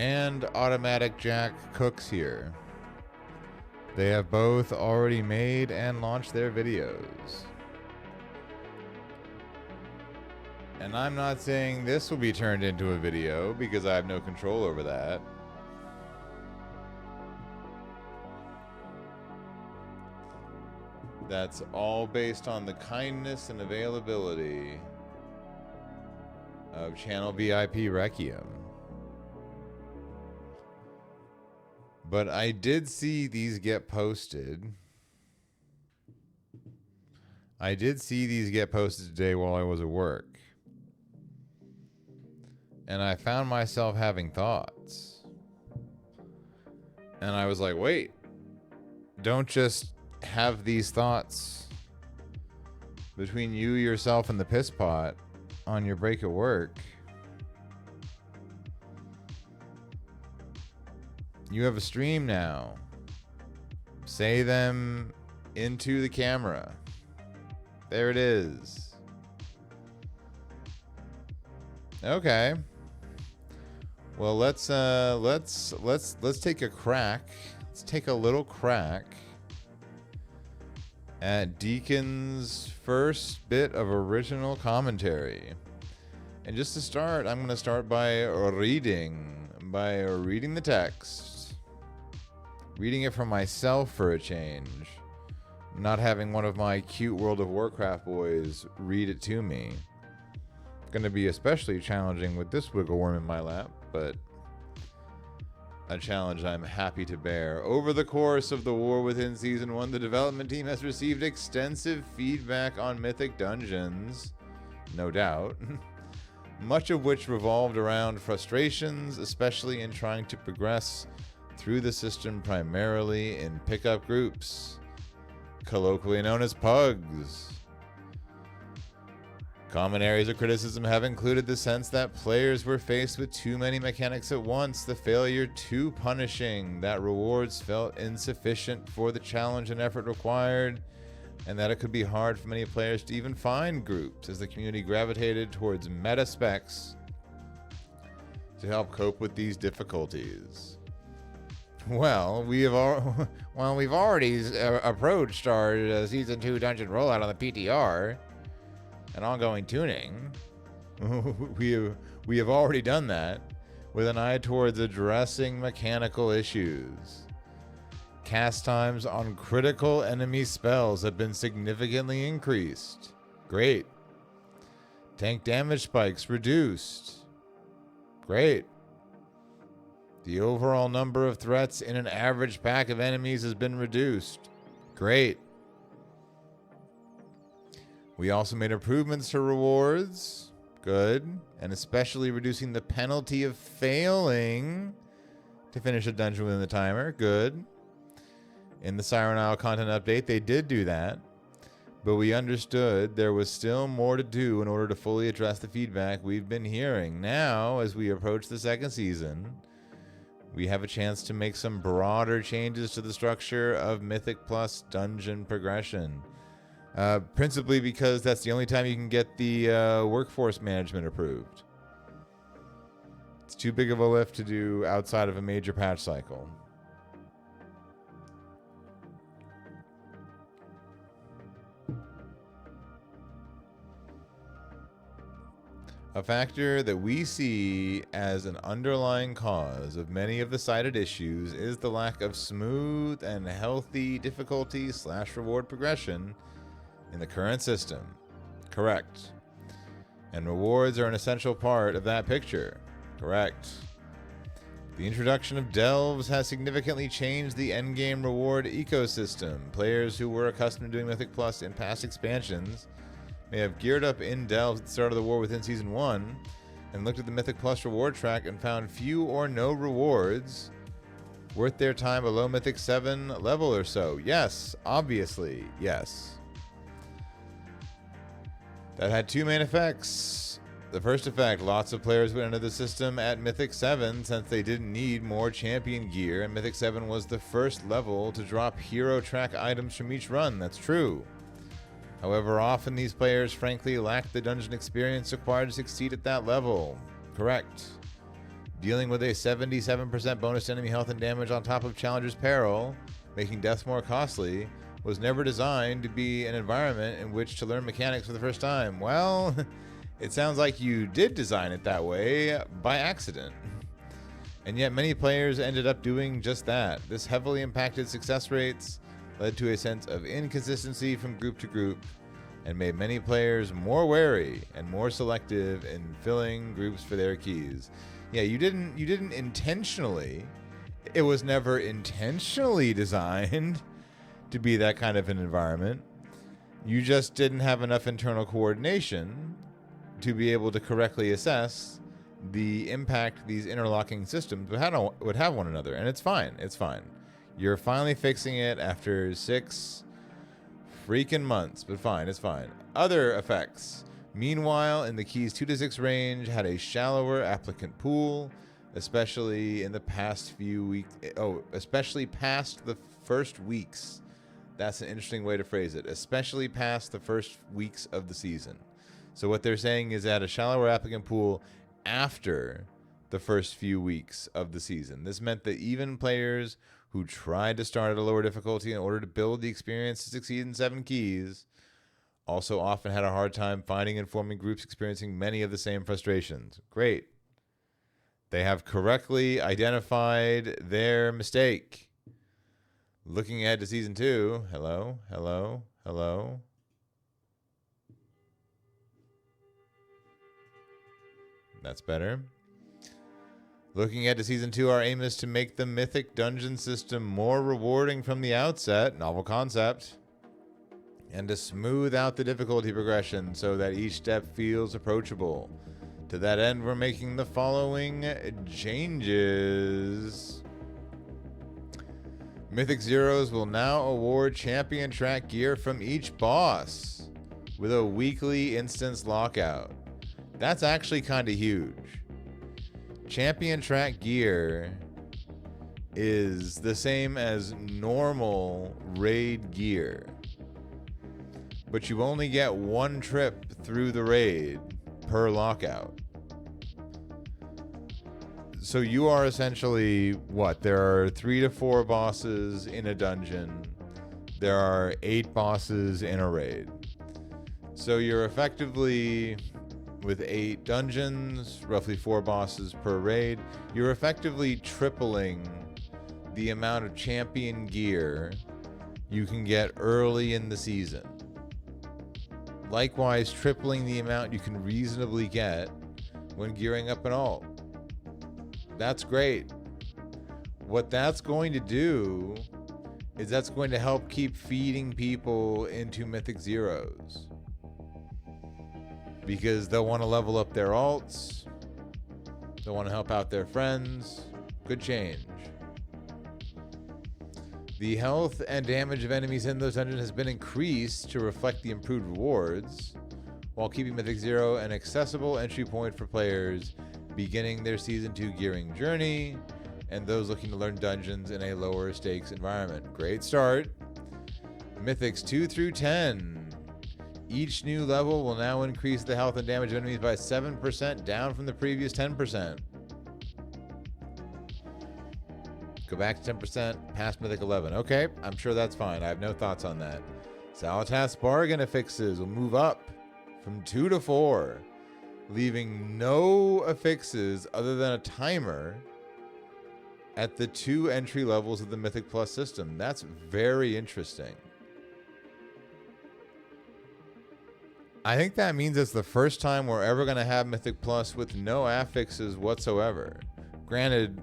and Automatic Jack Cooks here. They have both already made and launched their videos. And I'm not saying this will be turned into a video because I have no control over that. That's all based on the kindness and availability of Channel VIP Requiem. But I did see these get posted. I did see these get posted today while I was at work. And I found myself having thoughts. And I was like, wait, don't just have these thoughts between you, yourself, and the piss pot on your break at work. You have a stream now. Say them into the camera. There it is. Okay. Well, let's take a crack. Let's take a little crack at Deacon's first bit of original commentary. And just to start, I'm going to start by reading the text. Reading it for myself for a change. Not having one of my cute World of Warcraft boys read it to me. Going to be especially challenging with this wiggle worm in my lap, but a challenge I'm happy to bear. Over the course of the War Within Season 1, the development team has received extensive feedback on Mythic dungeons, no doubt, much of which revolved around frustrations, especially in trying to progress through the system primarily in pickup groups, colloquially known as pugs. Common areas of criticism have included the sense that players were faced with too many mechanics at once, the failure too punishing, that rewards felt insufficient for the challenge and effort required, and that it could be hard for many players to even find groups as the community gravitated towards meta specs to help cope with these difficulties. Well, we've already approached our Season 2 dungeon rollout on the PTR and ongoing tuning. we have already done that with an eye towards addressing mechanical issues. Cast times on critical enemy spells have been significantly increased. Great. Tank damage spikes reduced. Great. The overall number of threats in an average pack of enemies has been reduced. Great. We also made improvements to rewards. Good. And especially reducing the penalty of failing to finish a dungeon within the timer. Good. In the Siren Isle content update, they did do that. But we understood there was still more to do in order to fully address the feedback we've been hearing. Now, as we approach the second season, we have a chance to make some broader changes to the structure of Mythic Plus dungeon progression. Principally because that's the only time you can get the workforce management approved. It's too big of a lift to do outside of a major patch cycle. A factor that we see as an underlying cause of many of the cited issues is the lack of smooth and healthy difficulty/reward progression in the current system. Correct. And rewards are an essential part of that picture. Correct. The introduction of delves has significantly changed the endgame reward ecosystem. Players who were accustomed to doing Mythic Plus in past expansions may have geared up in delves at the start of the War Within Season 1 and looked at the Mythic Plus reward track and found few or no rewards worth their time below Mythic 7 level or so. Yes, obviously, yes. That had two main effects. The first effect, lots of players would enter the system at Mythic 7 since they didn't need more champion gear, and Mythic 7 was the first level to drop hero track items from each run. That's true. However, often these players frankly lack the dungeon experience required to succeed at that level. Correct. Dealing with a 77% bonus to enemy health and damage on top of Challenger's Peril, making death more costly, was never designed to be an environment in which to learn mechanics for the first time. Well, it sounds like you did design it that way by accident. And yet many players ended up doing just that. This heavily impacted success rates, led to a sense of inconsistency from group to group, and made many players more wary and more selective in filling groups for their keys. Yeah, you didn't intentionally. It was never intentionally designed to be that kind of an environment. You just didn't have enough internal coordination to be able to correctly assess the impact these interlocking systems would have one another. And it's fine. It's fine. You're finally fixing it after 6 freaking months, but fine. It's fine. Other effects. Meanwhile, in the Keys 2 to 6 range, had a shallower applicant pool, especially in the past few weeks. Oh, especially past the first weeks. That's an interesting way to phrase it. Especially past the first weeks of the season. So what they're saying is that a shallower applicant pool after the first few weeks of the season. This meant that even players who tried to start at a lower difficulty in order to build the experience to succeed in 7 keys also often had a hard time finding and forming groups experiencing many of the same frustrations. Great. They have correctly identified their mistake. Looking ahead to Season 2. Hello, hello, hello. That's better. Looking ahead to Season 2, our aim is to make the Mythic dungeon system more rewarding from the outset, novel concept, and to smooth out the difficulty progression so that each step feels approachable. To that end, we're making the following changes. Mythic Zeros will now award champion track gear from each boss with a weekly instance lockout. That's actually kind of huge. Champion track gear is the same as normal raid gear, but you only get 1 trip through the raid per lockout. So you are essentially, what? There are 3 to 4 bosses in a dungeon. There are 8 bosses in a raid. So you're effectively, with 8 dungeons, roughly 4 bosses per raid, you're effectively tripling the amount of champion gear you can get early in the season. Likewise, tripling the amount you can reasonably get when gearing up an alt. That's great. What that's going to do is that's going to help keep feeding people into Mythic Zeros, because they'll want to level up their alts. They'll want to help out their friends. Good change. The health and damage of enemies in those dungeons has been increased to reflect the improved rewards, while keeping Mythic Zero an accessible entry point for players beginning their Season 2 gearing journey and those looking to learn dungeons in a lower stakes environment. Great start. Mythics 2 through 10. Each new level will now increase the health and damage of enemies by 7%, down from the previous 10%. Go back to 10% past Mythic 11. Okay, I'm sure that's fine. I have no thoughts on that. Salatas bargain affixes will move up from 2 to 4, leaving no affixes other than a timer at the 2 entry levels of the Mythic Plus system. That's very interesting. I think that means it's the first time we're ever going to have Mythic Plus with no affixes whatsoever. Granted,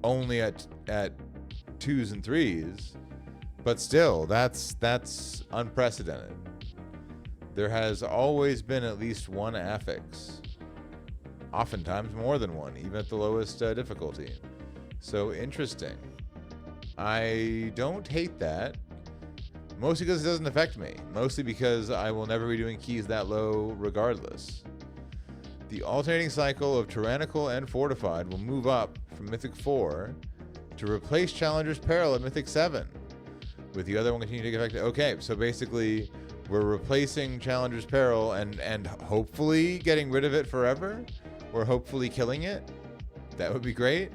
only at 2s and 3s, but still, that's unprecedented. There has always been at least 1 affix, oftentimes more than 1, even at the lowest difficulty. So interesting. I don't hate that, mostly because it doesn't affect me, mostly because I will never be doing keys that low regardless. The alternating cycle of Tyrannical and Fortified will move up from Mythic 4 to replace Challenger's Peril at Mythic 7, with the other one continuing to take effect. Okay, so basically we're replacing Challenger's Peril and hopefully getting rid of it forever, or hopefully killing it. That would be great.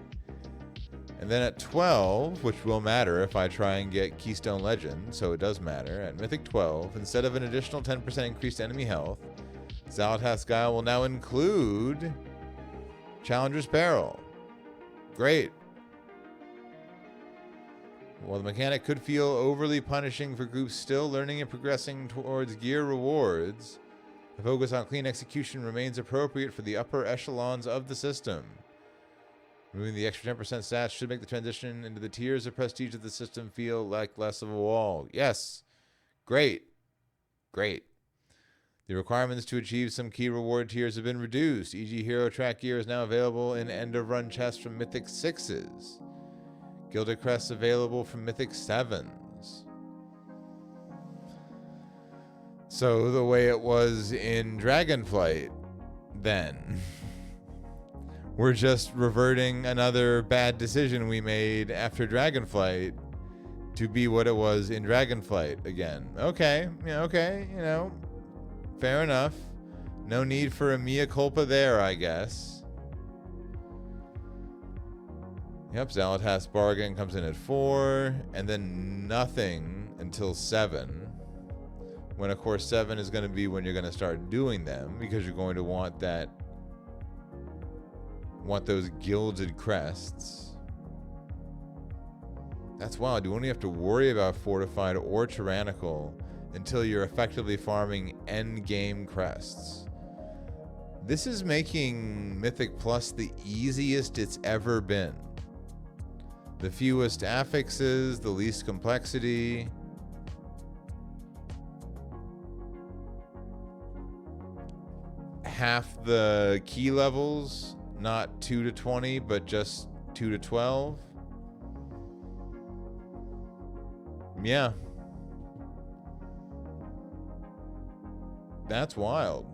And then at 12, which will matter if I try and get Keystone Legend, so it does matter. At Mythic 12, instead of an additional 10% increased enemy health, Xal'atath's Guile will now include Challenger's Peril. Great. While the mechanic could feel overly punishing for groups still learning and progressing towards gear rewards, the focus on clean execution remains appropriate for the upper echelons of the system. Removing the extra 10% stats should make the transition into the tiers of prestige of the system feel like less of a wall. Yes. Great. Great. The requirements to achieve some key reward tiers have been reduced, e.g. Hero Track Gear is now available in end-of-run chests from Mythic 6s. Gilded Crests available from Mythic 7s. So the way it was in Dragonflight, then. We're just reverting another bad decision we made after Dragonflight to be what it was in Dragonflight again. Okay, fair enough. No need for a mea culpa there, I guess. Yep, Xal'atath's Bargain comes in at 4, and then nothing until 7. When, of course, 7 is going to be when you're going to start doing them, because you're going to want those gilded crests. That's wild. You only have to worry about fortified or tyrannical until you're effectively farming end game crests. This is making Mythic Plus the easiest it's ever been. The fewest affixes, the least complexity. Half the key levels, not 2 to 20, but just 2 to 12. Yeah. That's wild.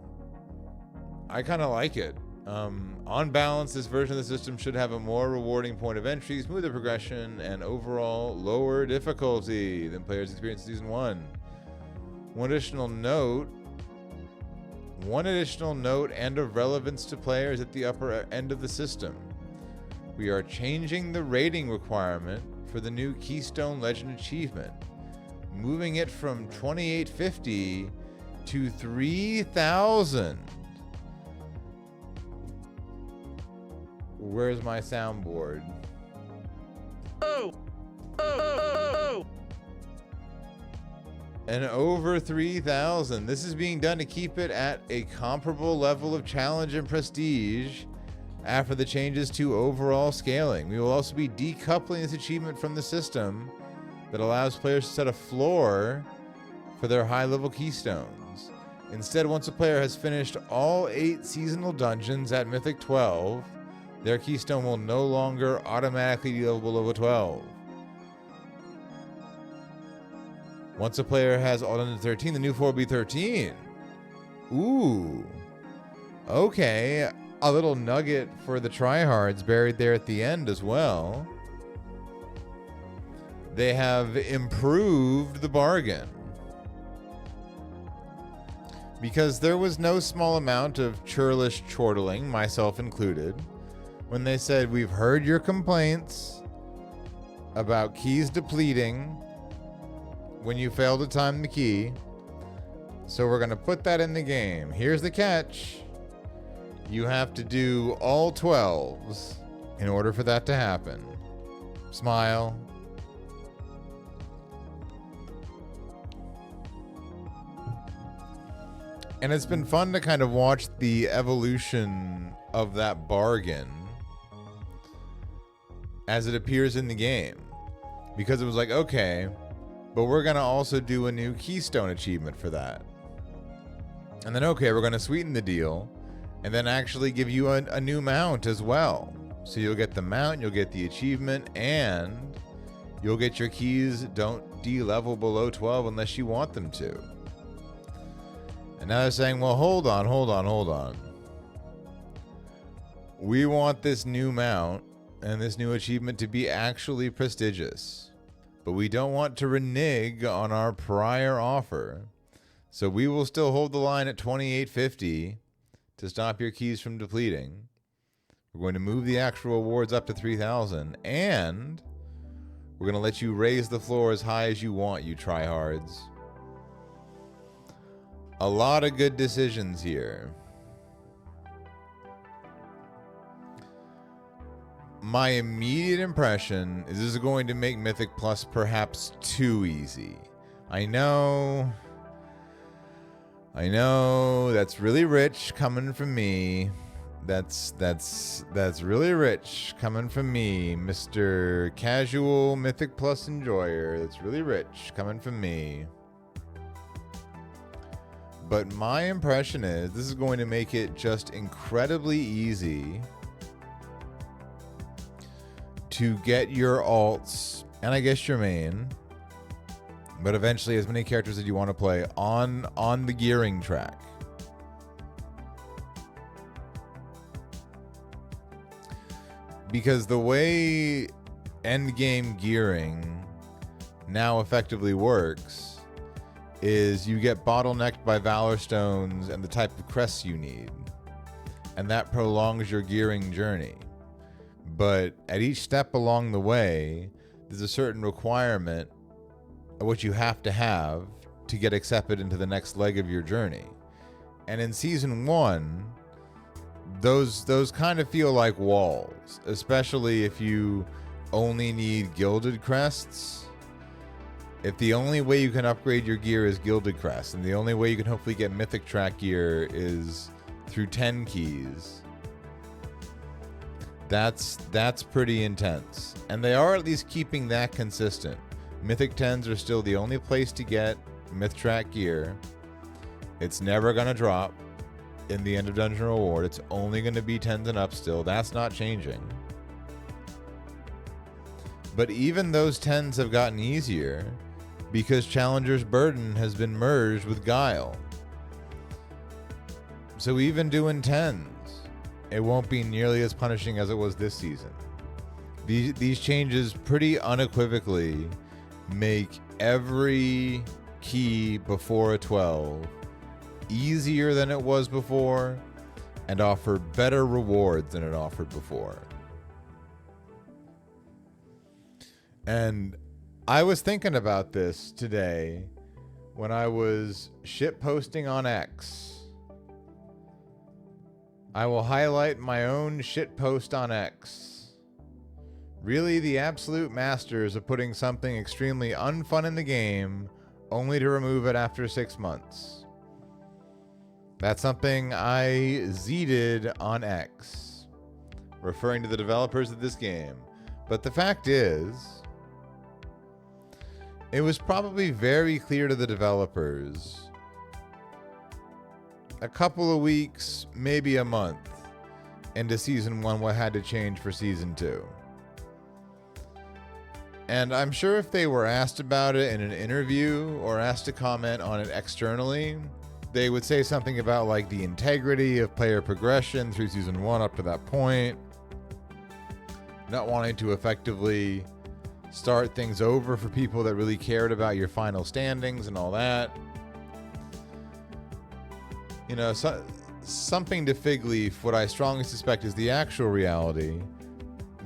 I kind of like it. On balance, this version of the system should have a more rewarding point of entry, smoother progression, and overall lower difficulty than players experienced in Season 1. One additional note and of relevance to players at the upper end of the system. We are changing the rating requirement for the new Keystone Legend achievement, moving it from 2850 to 3000. Where's my soundboard? And over 3,000. This is being done to keep it at a comparable level of challenge and prestige after the changes to overall scaling. We will also be decoupling this achievement from the system that allows players to set a floor for their high-level keystones. Instead, once a player has finished all 8 seasonal dungeons at Mythic 12, their keystone will no longer automatically be level below 12. Once a player has all done to 13, the new floor will be 13. Ooh. Okay. A little nugget for the tryhards buried there at the end as well. They have improved the bargain. Because there was no small amount of churlish chortling, myself included, when they said, we've heard your complaints about keys depleting when you fail to time the key, so we're going to put that in the game. Here's the catch. You have to do all 12s in order for that to happen. Smile. And it's been fun to kind of watch the evolution of that bargain as it appears in the game. Because it was like, okay, but we're going to also do a new Keystone achievement for that. And then, okay, we're going to sweeten the deal and then actually give you a new mount as well. So you'll get the mount, you'll get the achievement, and you'll get your keys don't de-level below 12 unless you want them to. And now they're saying, well, hold on. We want this new mount and this new achievement to be actually prestigious. But we don't want to renege on our prior offer. So we will still hold the line at 2850 to stop your keys from depleting. We're going to move the actual rewards up to 3,000, and we're going to let you raise the floor as high as you want, you tryhards. A lot of good decisions here. My immediate impression is this is going to make Mythic Plus perhaps too easy. I know that's really rich coming from me. That's really rich coming from me, Mr. Casual Mythic Plus enjoyer. That's really rich coming from me. But my impression is this is going to make it just incredibly easy to get your alts, and I guess your main, but eventually as many characters as you want to play on the gearing track. Because the way endgame gearing now effectively works is you get bottlenecked by Valor Stones and the type of crests you need. And that prolongs your gearing journey. But at each step along the way, there's a certain requirement of what you have to get accepted into the next leg of your journey. And in Season 1, those kind of feel like walls, especially if you only need gilded crests. If the only way you can upgrade your gear is gilded crests, and the only way you can hopefully get mythic track gear is through 10 keys, that's pretty intense. And they are at least keeping that consistent. Mythic 10s are still the only place to get myth track gear. It's never going to drop in the end of dungeon reward. It's only going to be 10s and up still. That's not changing. But even those 10s have gotten easier because Challenger's Burden has been merged with Guile. So even doing 10s, it won't be nearly as punishing as it was this season. These changes pretty unequivocally make every key before a 12 easier than it was before and offer better rewards than it offered before. And I was thinking about this today when I was shitposting on X. I will highlight my own shitpost on X. Really the absolute masters of putting something extremely unfun in the game only to remove it after 6 months. That's something I zeeted on X, referring to the developers of this game. But the fact is, it was probably very clear to the developers a couple of weeks, maybe a month into Season 1 what had to change for Season 2. And I'm sure if they were asked about it in an interview or asked to comment on it externally, they would say something about like the integrity of player progression through Season 1 up to that point, not wanting to effectively start things over for people that really cared about your final standings and all that. You know, something to fig leaf, what I strongly suspect is the actual reality.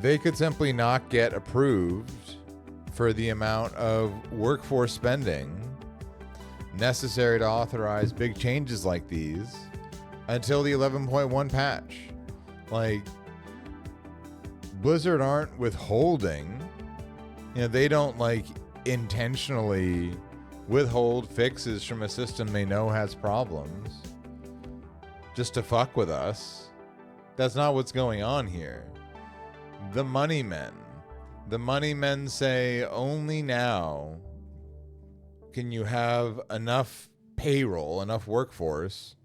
They could simply not get approved for the amount of workforce spending necessary to authorize big changes like these until the 11.1 patch. Like, Blizzard aren't withholding. You know, they don't like intentionally withhold fixes from a system they know has problems just to fuck with us. That's not what's going on here. The money men say only now can you have enough payroll, enough workforce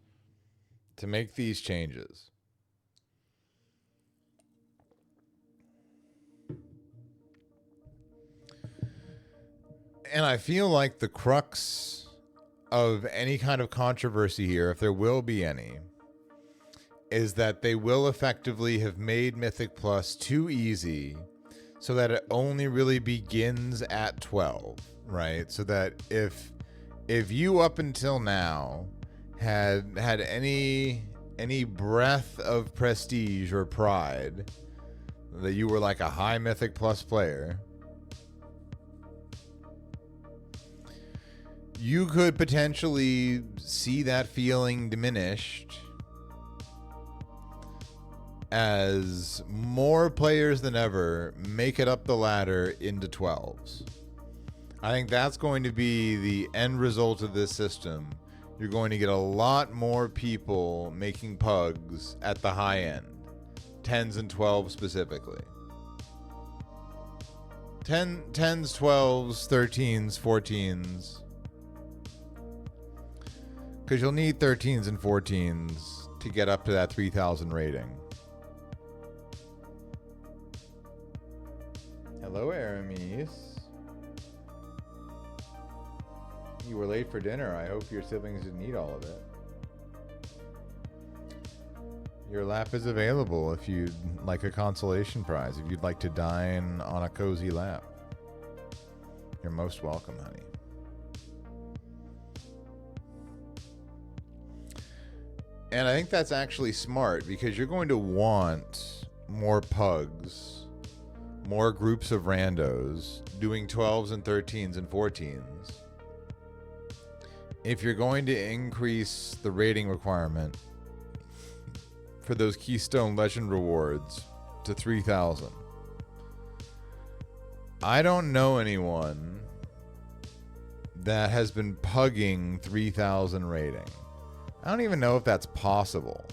to make these changes. And I feel like the crux of any kind of controversy here, if there will be any, is that they will effectively have made Mythic Plus too easy so that it only really begins at 12, right? So that if you up until now had any any breath of prestige or pride that you were like a high Mythic Plus player, you could potentially see that feeling diminished as more players than ever make it up the ladder into 12s. I think that's going to be the end result of this system. You're going to get a lot more people making pugs at the high end. 10s and 12s specifically. 10s, 12s, 13s, 14s. Because you'll need 13s and 14s to get up to that 3,000 rating. Hello, Aramis. You were late for dinner. I hope your siblings didn't eat all of it. Your lap is available if you'd like a consolation prize. If you'd like to dine on a cozy lap. You're most welcome, honey. And I think that's actually smart because you're going to want more pugs, more groups of randos doing 12s and 13s and 14s. If you're going to increase the rating requirement for those Keystone Legend rewards to 3,000. I don't know anyone that has been pugging 3,000 rating. I don't even know if that's possible.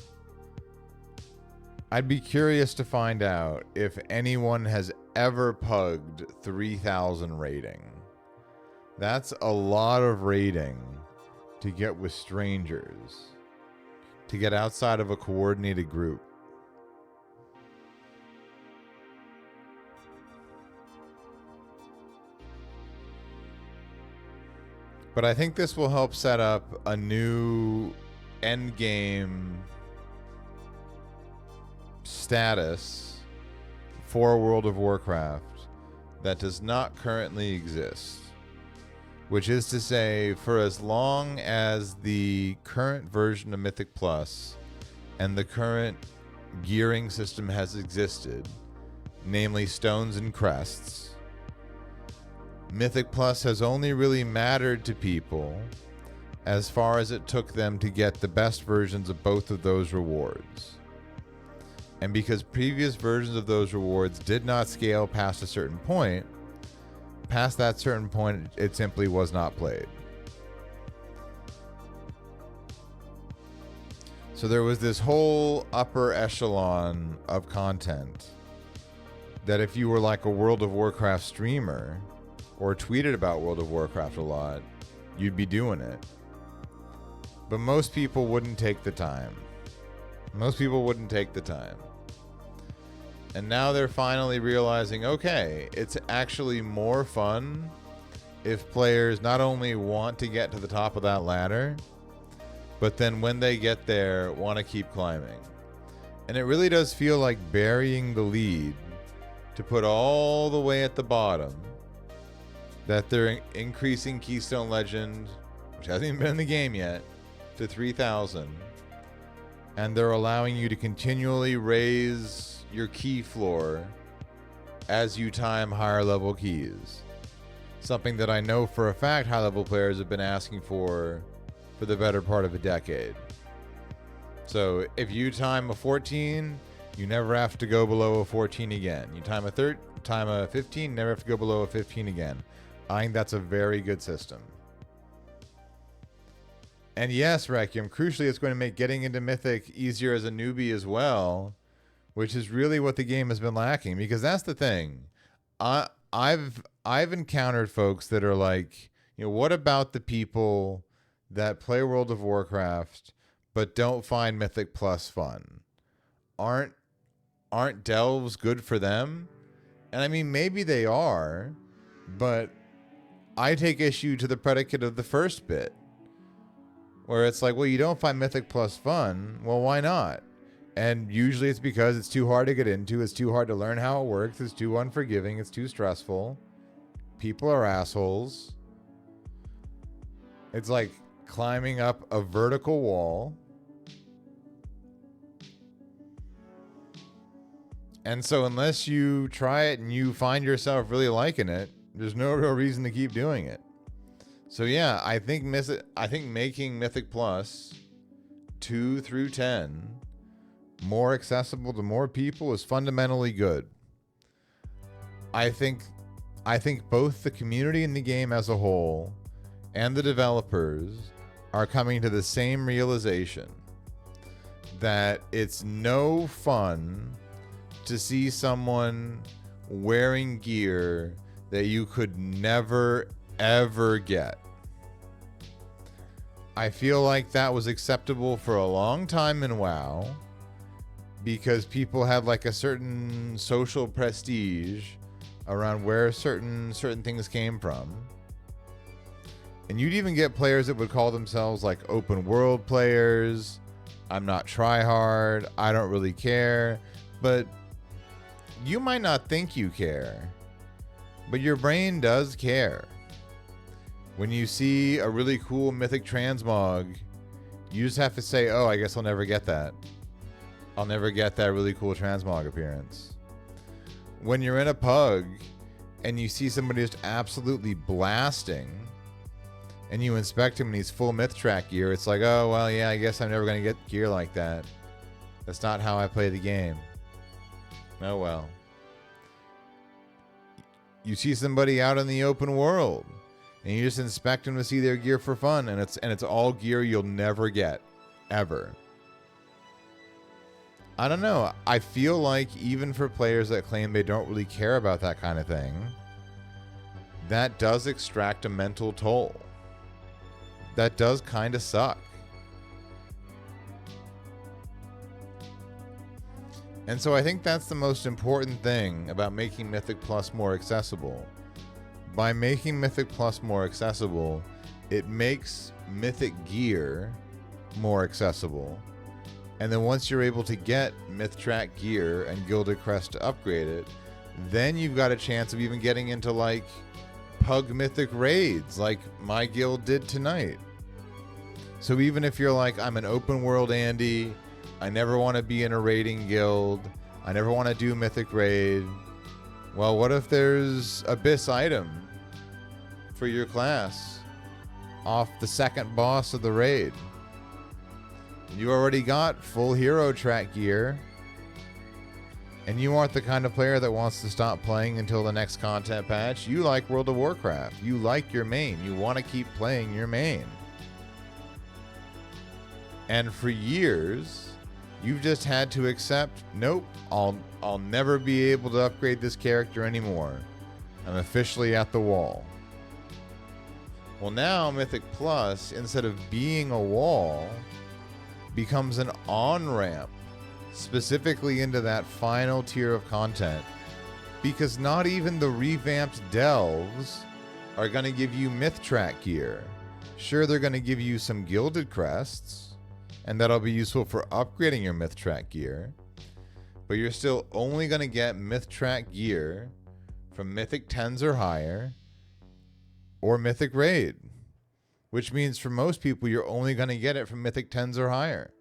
I'd be curious to find out if anyone has ever pugged 3,000 rating. That's a lot of rating to get with strangers, to get outside of a coordinated group. But I think this will help set up a new endgame status for World of Warcraft that does not currently exist. Which is to say, for as long as the current version of Mythic Plus and the current gearing system has existed, namely stones and crests, Mythic Plus has only really mattered to people as far as it took them to get the best versions of both of those rewards. And because previous versions of those rewards did not scale past a certain point, past that certain point, it simply was not played. So there was this whole upper echelon of content that if you were like a World of Warcraft streamer or tweeted about World of Warcraft a lot, you'd be doing it. But most people wouldn't take the time. Most people wouldn't take the time. And now they're finally realizing, okay, it's actually more fun if players not only want to get to the top of that ladder, but then when they get there, want to keep climbing. And it really does feel like burying the lead to put all the way at the bottom that they're increasing Keystone Legend, which hasn't even been in the game yet, to 3,000. And they're allowing you to continually raise your key floor as you time higher level keys. Something that I know for a fact high level players have been asking for the better part of a decade. So if you time a 14, you never have to go below a 14 again. You time a 15, never have to go below a 15 again. I think that's a very good system. And yes, Requiem, crucially, it's going to make getting into Mythic easier as a newbie as well, which is really what the game has been lacking. Because that's the thing. I've encountered folks that are like, what about the people that play World of Warcraft but don't find Mythic Plus fun? Aren't delves good for them? And I mean, maybe they are, but I take issue to the predicate of the first bit, where it's like, well, you don't find Mythic Plus fun. Well, why not? And usually it's because it's too hard to get into. It's too hard to learn how it works. It's too unforgiving. It's too stressful. People are assholes. It's like climbing up a vertical wall And so unless you try it and you find yourself really liking it, there's no real reason to keep doing it. So yeah, I think making Mythic Plus 2 through 10 more accessible to more people is fundamentally good. I think both the community in the game as a whole and the developers are coming to the same realization that it's no fun to see someone wearing gear that you could never, ever get. I feel like that was acceptable for a long time in WoW because people had like a certain social prestige around where certain things came from. And you'd even get players that would call themselves like open world players. I'm not try hard. I don't really care. But you might not think you care, but your brain does care. When you see a really cool mythic transmog, you just have to say, oh, I guess I'll never get that. I'll never get that really cool transmog appearance. When you're in a pug and you see somebody just absolutely blasting and you inspect him and he's full myth track gear, it's like, oh, well, yeah, I guess I'm never going to get gear like that. That's not how I play the game. Oh, well. You see somebody out in the open world and you just inspect them to see their gear for fun, and it's all gear you'll never get, ever. I don't know. I feel like even for players that claim they don't really care about that kind of thing, that does extract a mental toll. That does kind of suck. And so I think that's the most important thing about making Mythic Plus more accessible. By making Mythic Plus more accessible, it makes Mythic gear more accessible. And then once you're able to get Myth Track gear and Gilded Crest to upgrade it, then you've got a chance of even getting into like Pug Mythic raids like my guild did tonight. So even if you're like, I'm an open world Andy, I never want to be in a raiding guild, I never want to do Mythic raid. Well, what if there's Abyss item for your class off the second boss of the raid? You already got full hero track gear, and you aren't the kind of player that wants to stop playing until the next content patch. You like World of Warcraft. You like your main. You want to keep playing your main. And for years, you've just had to accept, nope, I'll never be able to upgrade this character anymore. I'm officially at the wall. Well, now Mythic Plus, instead of being a wall, becomes an on-ramp specifically into that final tier of content, because not even the revamped delves are going to give you myth track gear. Sure, they're going to give you some gilded crests, and that'll be useful for upgrading your myth track gear, but you're still only going to get myth track gear from Mythic 10s or higher or Mythic Raid, which means for most people you're only going to get it from Mythic 10s or higher.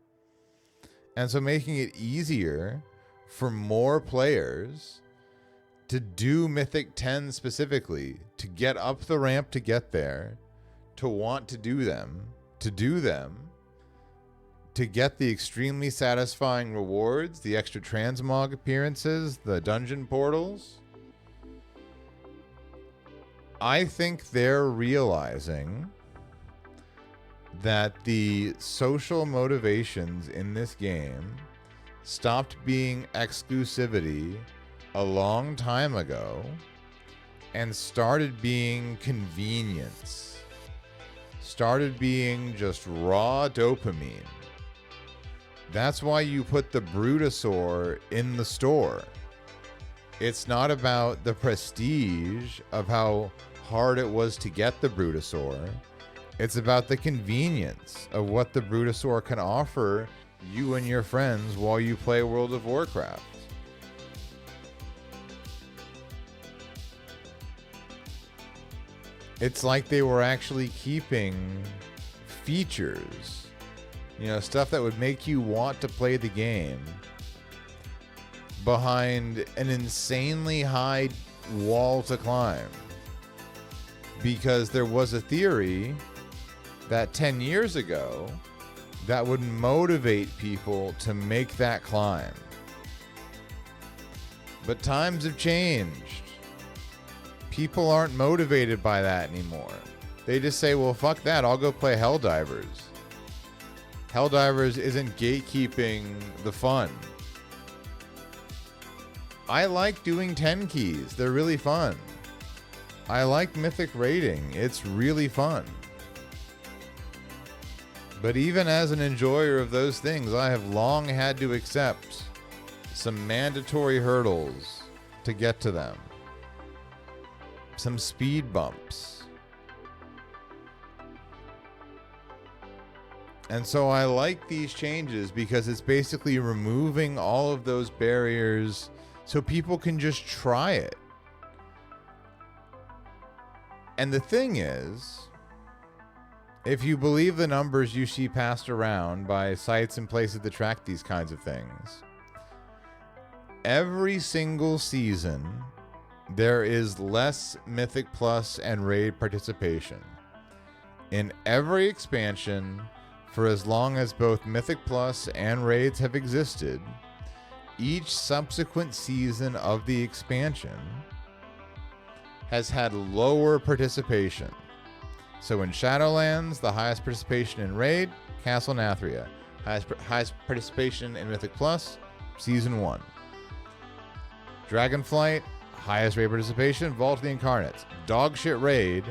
And so making it easier for more players to do Mythic 10 specifically, to get up the ramp to get there, to want to do them, to get the extremely satisfying rewards, the extra transmog appearances, the dungeon portals. I think they're realizing that the social motivations in this game stopped being exclusivity a long time ago and started being convenience, started being just raw dopamine. That's why you put the Brutosaur in the store. It's not about the prestige of how hard it was to get the Brutosaur. It's about the convenience of what the Brutosaur can offer you and your friends while you play World of Warcraft. It's like they were actually keeping features, stuff that would make you want to play the game, behind an insanely high wall to climb. Because there was a theory that 10 years ago that would motivate people to make that climb. But times have changed. People aren't motivated by that anymore. They just say, well, fuck that, I'll go play Helldivers. Helldivers isn't gatekeeping the fun. I like doing 10 keys. They're really fun. I like Mythic raiding. It's really fun. But even as an enjoyer of those things, I have long had to accept some mandatory hurdles to get to them. Some speed bumps. And so I like these changes because it's basically removing all of those barriers so people can just try it. And the thing is, if you believe the numbers you see passed around by sites and places that track these kinds of things, every single season there is less Mythic Plus and Raid participation. In every expansion, for as long as both Mythic Plus and Raids have existed, each subsequent season of the expansion has had lower participation. So in Shadowlands, the highest participation in Raid, Castle Nathria. Highest participation in Mythic Plus, Season 1. Dragonflight, highest raid participation, Vault of the Incarnates. Dogshit Raid,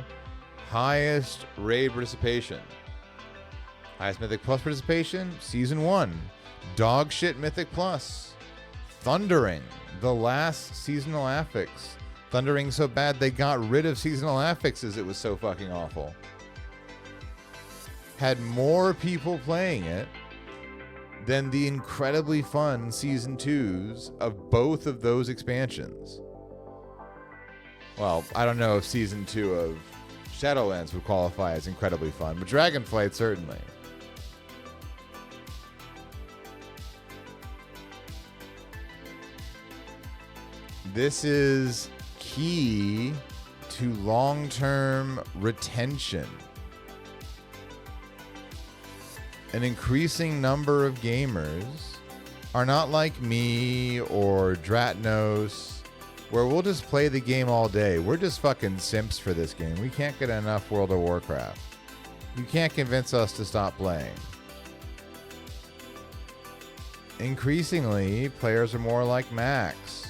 highest raid participation. Highest Mythic Plus participation, Season 1. Dogshit Mythic Plus. Thundering, the last seasonal affix. Thundering so bad they got rid of seasonal affixes. It was so fucking awful. Had more people playing it than the incredibly fun Season 2s of both of those expansions. Well, I don't know if Season 2 of Shadowlands would qualify as incredibly fun, but Dragonflight certainly. This is key to long-term retention. An increasing number of gamers are not like me or Dratnos, where we'll just play the game all day. We're just fucking simps for this game. We can't get enough World of Warcraft. You can't convince us to stop playing. Increasingly, players are more like Max,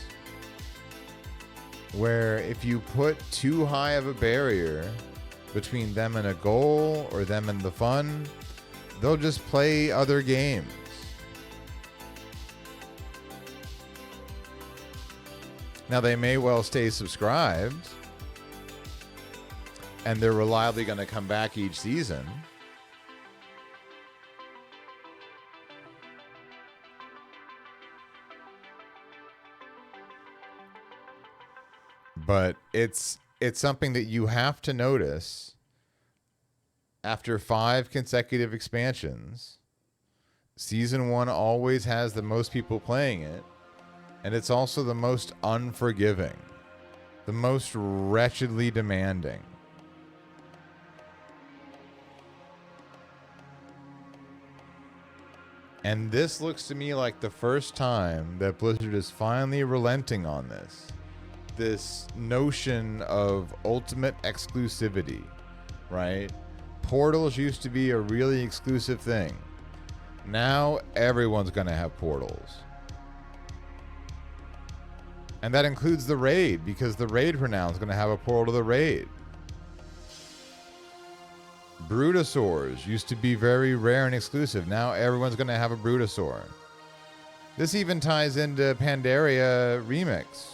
where if you put too high of a barrier between them and a goal or them and the fun, they'll just play other games. Now, they may well stay subscribed, and they're reliably going to come back each season. But it's something that you have to notice after 5 consecutive expansions. Season 1 always has the most people playing it, and it's also the most unforgiving, the most wretchedly demanding. And this looks to me like the first time that Blizzard is finally relenting on this. This notion of ultimate exclusivity, right? Portals used to be a really exclusive thing. Now everyone's going to have portals. And that includes the raid, because the raid renown is going to have a portal to the raid. Brutosaurs used to be very rare and exclusive. Now everyone's going to have a Brutosaur. This even ties into Pandaria Remix.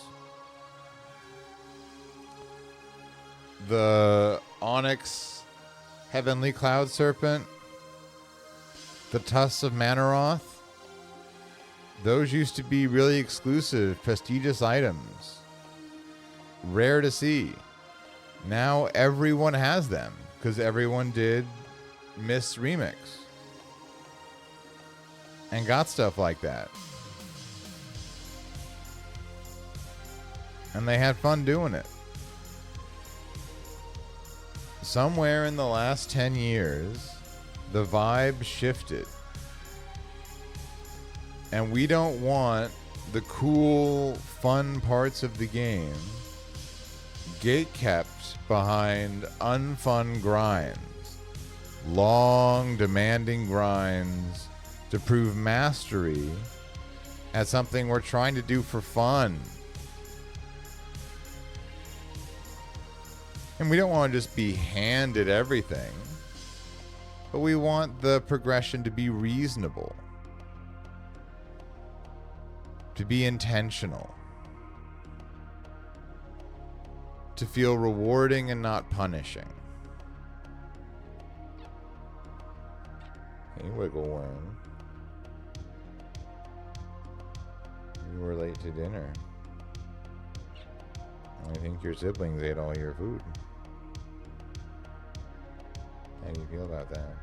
The Onyx Heavenly Cloud Serpent, the Tusks of Manaroth, those used to be really exclusive, prestigious items. Rare to see. Now everyone has them, because everyone did Miss Remix and got stuff like that. And they had fun doing it. Somewhere in the last 10 years, the vibe shifted. And we don't want the cool, fun parts of the game gatekept behind unfun grinds. Long, demanding grinds to prove mastery at something we're trying to do for fun. And we don't want to just be handed everything, but we want the progression to be reasonable, to be intentional, to feel rewarding and not punishing. Hey, wiggle worm. You were late to dinner. I think your siblings ate all your food. How do you feel about that?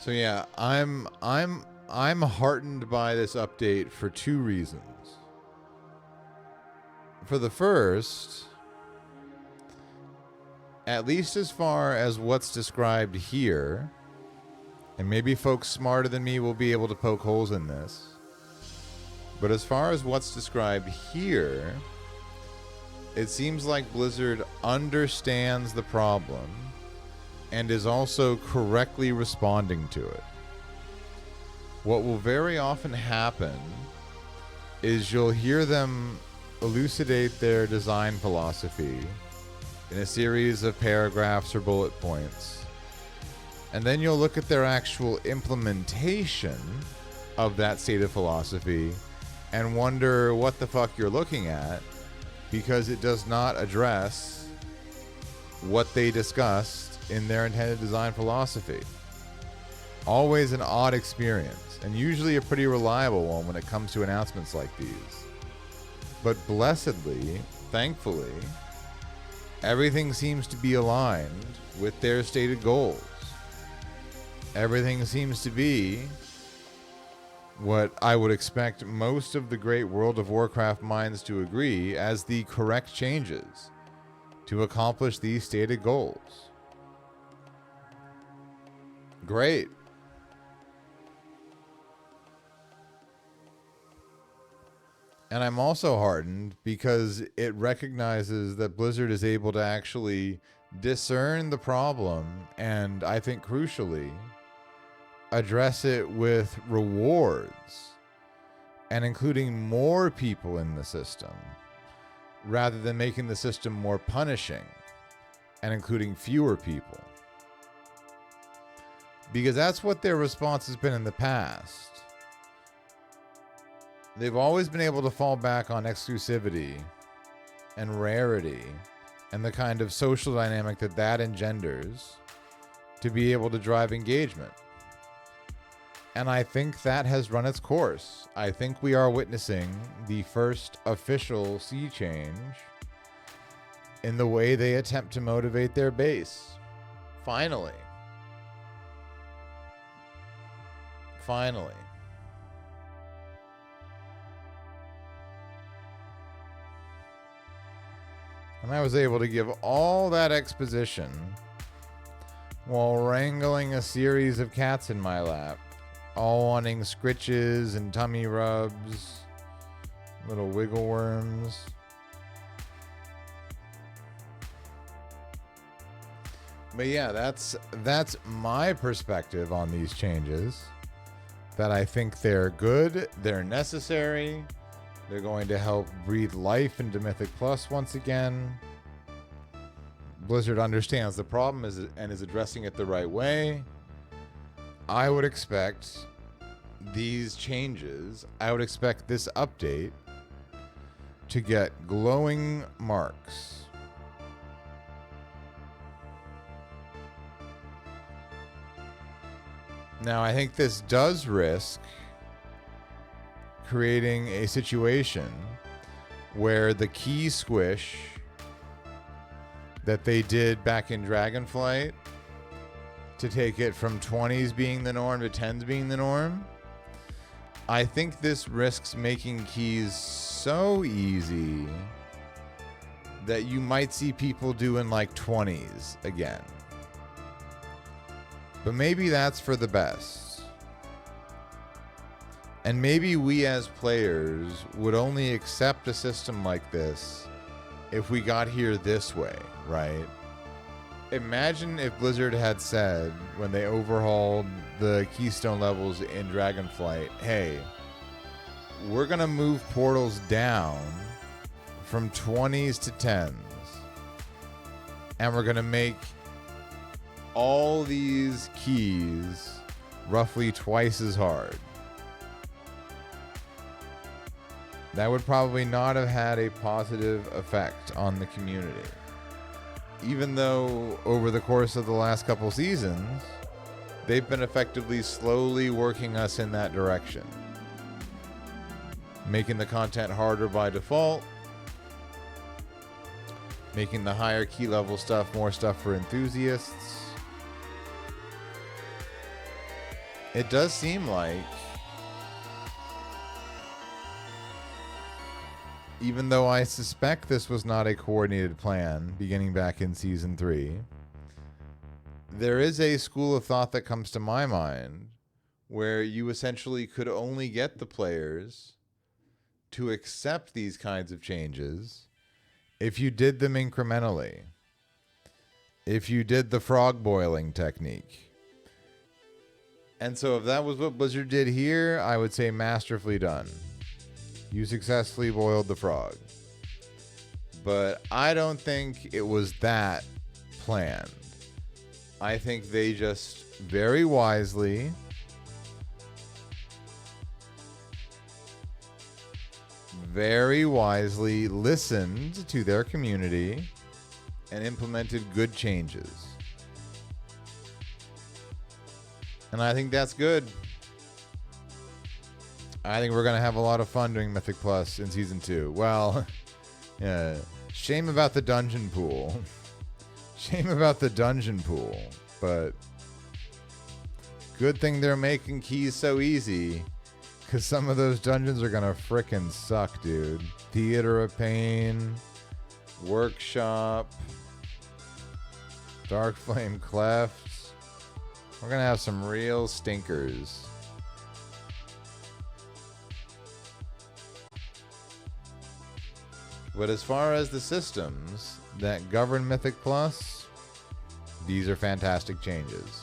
So yeah, I'm heartened by this update for two reasons. For the first, at least as far as what's described here, and maybe folks smarter than me will be able to poke holes in this, but as far as what's described here, it seems like Blizzard understands the problem and is also correctly responding to it. What will very often happen is you'll hear them elucidate their design philosophy in a series of paragraphs or bullet points, and then you'll look at their actual implementation of that stated philosophy and wonder what the fuck you're looking at, because it does not address what they discussed in their intended design philosophy. Always an odd experience, and usually a pretty reliable one when it comes to announcements like these. But blessedly, thankfully, everything seems to be aligned with their stated goals. Everything seems to be what I would expect most of the great World of Warcraft minds to agree as the correct changes to accomplish these stated goals. Great. And I'm also heartened because it recognizes that Blizzard is able to actually discern the problem and, I think crucially, address it with rewards and including more people in the system rather than making the system more punishing and including fewer people. Because that's what their response has been in the past. They've always been able to fall back on exclusivity and rarity and the kind of social dynamic that engenders to be able to drive engagement. And I think that has run its course. I think we are witnessing the first official sea change in the way they attempt to motivate their base. Finally. Finally. And I was able to give all that exposition while wrangling a series of cats in my lap, all wanting scritches and tummy rubs, little wiggle worms. But yeah, that's my perspective on these changes. That I think they're good, they're necessary, they're going to help breathe life into Mythic Plus once again. Blizzard understands the problem and is addressing it the right way. I would expect these changes, I would expect this update to get glowing marks. Now, I think this does risk creating a situation where the key squish that they did back in Dragonflight to take it from 20s being the norm to 10s being the norm. I think this risks making keys so easy that you might see people doing like 20s again. But maybe that's for the best. And maybe we as players would only accept a system like this if we got here this way, right? Imagine if Blizzard had said, when they overhauled the Keystone levels in Dragonflight, hey, we're going to move portals down from 20s to 10s. And we're going to make all these keys roughly twice as hard. That would probably not have had a positive effect on the community. Even though over the course of the last couple seasons, they've been effectively slowly working us in that direction. Making the content harder by default, making the higher key level stuff more stuff for enthusiasts. It does seem like, even though I suspect this was not a coordinated plan beginning back in Season 3, there is a school of thought that comes to my mind where you essentially could only get the players to accept these kinds of changes if you did them incrementally. If you did the frog boiling technique. And so if that was what Blizzard did here, I would say masterfully done. You successfully boiled the frog. But I don't think it was that planned. I think they just very wisely listened to their community and implemented good changes. And I think that's good. I think we're going to have a lot of fun doing Mythic Plus in Season 2. Well, yeah, shame about the dungeon pool. Shame about the dungeon pool. But good thing they're making keys so easy, because some of those dungeons are going to frickin' suck, dude. Theater of Pain, Workshop, Dark Flame Cleft. We're going to have some real stinkers. But as far as the systems that govern Mythic Plus, these are fantastic changes.